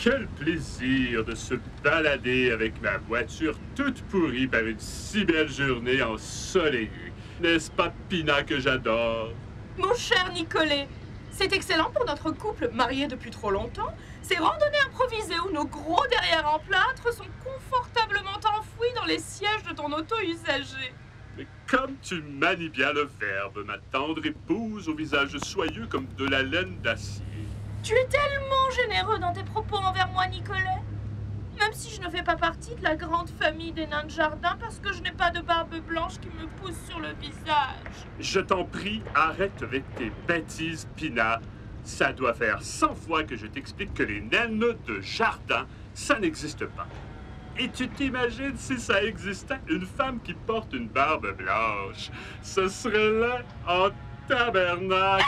Quel plaisir de se balader avec ma voiture toute pourrie par une si belle journée ensoleillée. N'est-ce pas Pina que j'adore? Mon cher Nicolet, c'est excellent pour notre couple marié depuis trop longtemps. Ces randonnées improvisées où nos gros derrière en plâtre sont confortablement enfouis dans les sièges de ton auto usagé. Mais comme tu manies bien le verbe, ma tendre épouse au visage soyeux comme de la laine d'acier. Tu es tellement généreux dans tes propos envers moi, Nicolet. Même si je ne fais pas partie de la grande famille des nains de jardin parce que je n'ai pas de barbe blanche qui me pousse sur le visage. Je t'en prie, arrête avec tes bêtises, Pina. Ça doit faire 100 fois que je t'explique que les naines de jardin, ça n'existe pas. Et tu t'imagines si ça existait, une femme qui porte une barbe blanche? Ce serait là en tabernacle.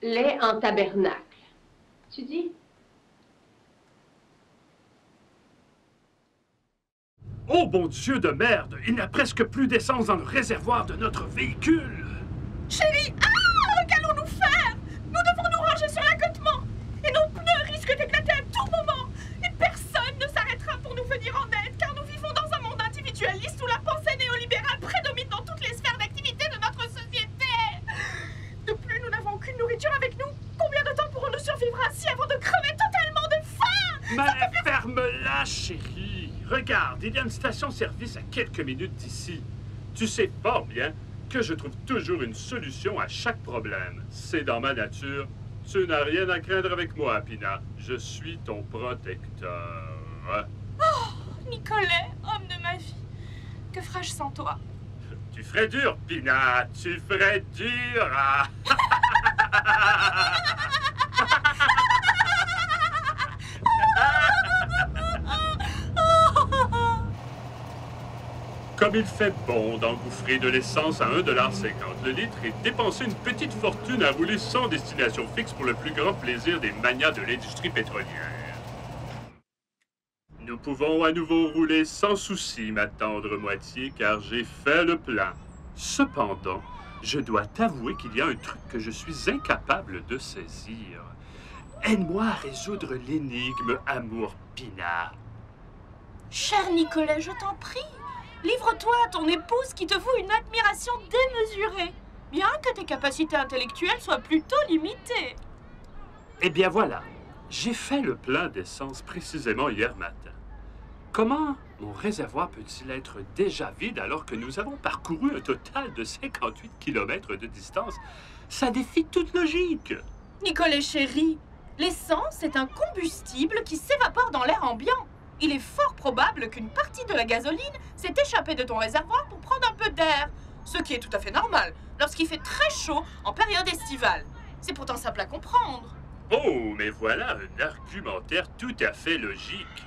Lait en tabernacle. Tu dis? Oh bon Dieu de merde! Il n'y a presque plus d'essence dans le réservoir de notre véhicule! Chérie, qu'allons-nous faire? Nous devons nous ranger sur l'accotement. Et nos pneus risquent d'éclater à tout moment. Et personne ne s'arrêtera pour nous venir en aide, car nous vivons dans un monde individualiste où la pensée néolibérale prédomine dans toutes les sphères d'activité de notre société. De plus, nous n'avons aucune nourriture avec nous. Combien de temps pourrons-nous survivre ainsi avant de crever totalement de faim? Mais ferme-la, chérie! Regarde, il y a une station-service à quelques minutes d'ici. Tu sais fort bien que je trouve toujours une solution à chaque problème. C'est dans ma nature. Tu n'as rien à craindre avec moi, Pina. Je suis ton protecteur. Oh, Nicolet, homme de ma vie, que ferais-je sans toi? Tu ferais dur, Pina. Tu ferais dur. Ah. Comme il fait bon d'engouffrer de l'essence à 1,50$ le litre et dépenser une petite fortune à rouler sans destination fixe pour le plus grand plaisir des manias de l'industrie pétrolière. Nous pouvons à nouveau rouler sans souci, ma tendre moitié, car j'ai fait le plein. Cependant, je dois t'avouer qu'il y a un truc que je suis incapable de saisir. Aide-moi à résoudre l'énigme, amour Pina. Cher Nicolet, je t'en prie. Livre-toi à ton épouse qui te voue une admiration démesurée, bien que tes capacités intellectuelles soient plutôt limitées. Eh bien voilà, j'ai fait le plein d'essence précisément hier matin. Comment mon réservoir peut-il être déjà vide alors que nous avons parcouru un total de 58 km de distance? Ça défie toute logique. Nicolet chéri, l'essence est un combustible qui s'évapore dans l'air ambiant. Il est fort probable qu'une partie de la gasoline s'est échappée de ton réservoir pour prendre un peu d'air, ce qui est tout à fait normal lorsqu'il fait très chaud en période estivale. C'est pourtant simple à comprendre. Oh, mais voilà un argumentaire tout à fait logique.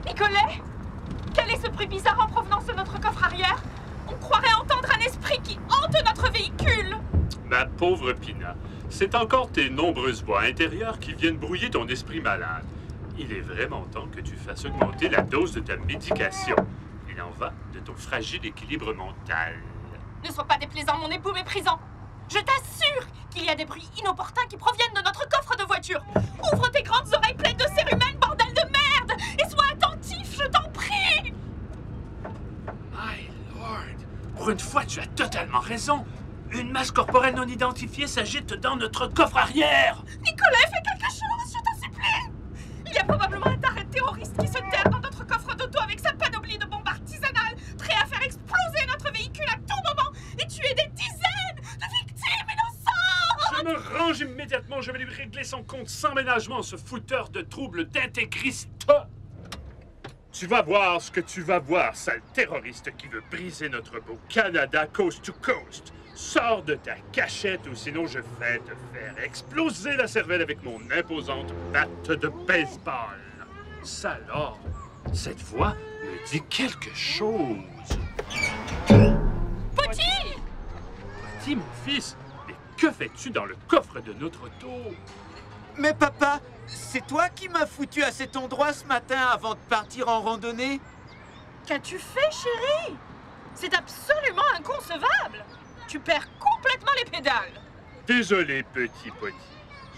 Nicolet, quel est ce bruit bizarre en provenance de notre coffre arrière? On croirait entendre un esprit qui hante notre véhicule. Ma pauvre Pina, c'est encore tes nombreuses voix intérieures qui viennent brouiller ton esprit malade. Il est vraiment temps que tu fasses augmenter la dose de ta médication. Il en va de ton fragile équilibre mental. Ne sois pas déplaisant, mon époux méprisant. Je t'assure qu'il y a des bruits inopportuns qui proviennent de notre coffre de voiture. Ouvre tes grandes oreilles pleines de cérumen, bordel de merde, et sois attentif, je t'en prie. My lord, pour une fois, tu as totalement raison. Une masse corporelle non identifiée s'agite dans notre coffre arrière. Nicolas, fais quelque chose, je t'en supplie. Il y a probablement un taré terroriste qui se terre dans notre coffre d'auto avec sa panoplie de bombes artisanales, prêt à faire exploser notre véhicule à tout moment et tuer des dizaines de victimes innocentes. Je me range immédiatement, je vais lui régler son compte sans ménagement, ce fouteur de troubles d'intégriste. Tu vas voir ce que tu vas voir, sale terroriste qui veut briser notre beau Canada coast to coast. Sors de ta cachette ou sinon je vais te faire exploser la cervelle avec mon imposante batte de baseball. Sale ordre. Cette voix me dit quelque chose. Petit! Petit, mon fils, mais que fais-tu dans le coffre de notre auto? Mais papa, c'est toi qui m'as foutu à cet endroit ce matin avant de partir en randonnée? Qu'as-tu fait, chérie? C'est absolument inconcevable! Tu perds complètement les pédales! Désolé, petit Pony.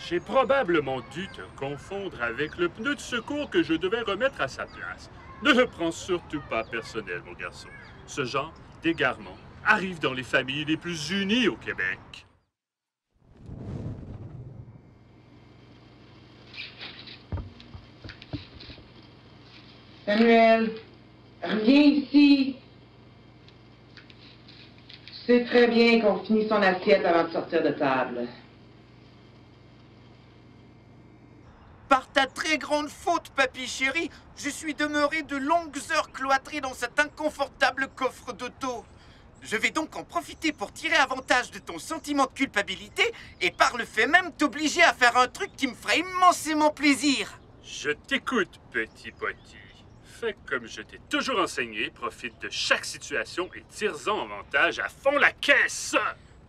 J'ai probablement dû te confondre avec le pneu de secours que je devais remettre à sa place. Ne le prends surtout pas personnel, mon garçon. Ce genre d'égarement arrive dans les familles les plus unies au Québec. Samuel, reviens ici. Tu sais très bien qu'on finit son assiette avant de sortir de table. Par ta très grande faute, papy chéri, je suis demeuré de longues heures cloîtré dans cet inconfortable coffre d'auto. Je vais donc en profiter pour tirer avantage de ton sentiment de culpabilité et par le fait même t'obliger à faire un truc qui me ferait immensément plaisir. Je t'écoute, petit Pony. Fais comme je t'ai toujours enseigné, profite de chaque situation et tire-en avantage à fond la caisse!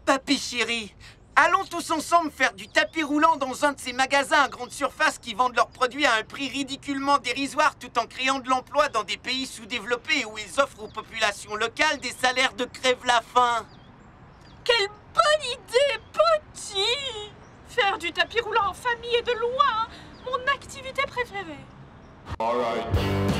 Papy chéri, allons tous ensemble faire du tapis roulant dans un de ces magasins à grande surface qui vendent leurs produits à un prix ridiculement dérisoire tout en créant de l'emploi dans des pays sous-développés où ils offrent aux populations locales des salaires de crève-la-faim. Quelle bonne idée, Petit! Faire du tapis roulant en famille est de loin mon activité préférée. All right.